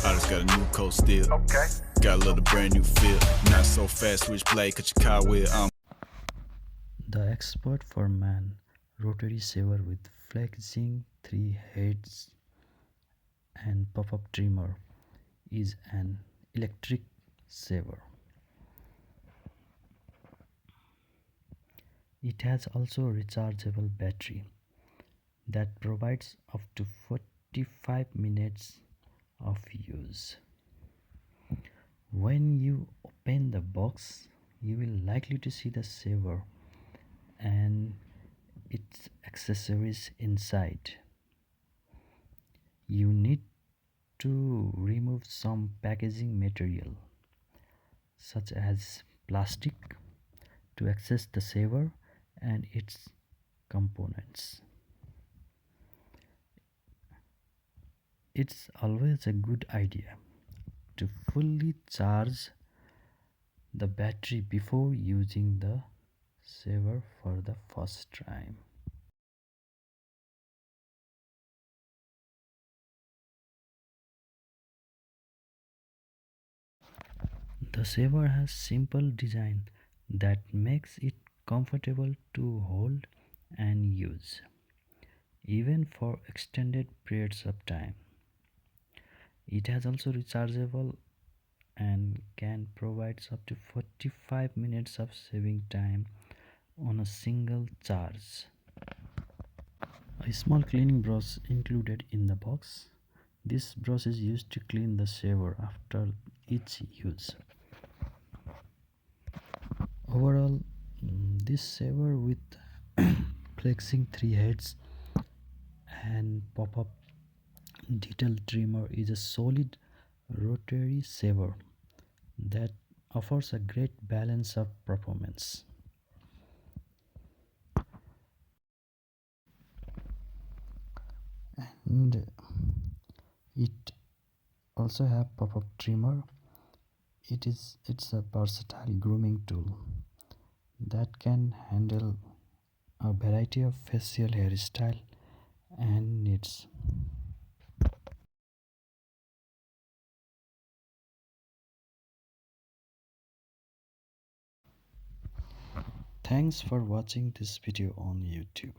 I just got a new coat still. Okay. Got a little brand new feel. Not so fast, switch blade, cut your car wheel. The expert for man rotary shaver with flexing 3 heads and pop-up trimmer is an electric shaver. It has also a rechargeable battery that provides up to 45 minutes of use. When you open the box, you will likely to see the shaver and its accessories inside. You need to remove some packaging material such as plastic to access the shaver and its components. It's always a good idea to fully charge the battery before using the shaver for the first time. The shaver has simple design that makes it comfortable to hold and use, even for extended periods of time. It has also rechargeable and can provide up to 45 minutes of saving time on a single charge. A small cleaning brush included in the box. This brush is used to clean the shaver after each use. Overall, this shaver with flexing 3 heads and pop-up detail trimmer is a solid rotary shaver that offers a great balance of performance. And it also have pop-up trimmer. It's a versatile grooming tool that can handle a variety of facial hairstyle and needs. Thanks for watching this video on YouTube.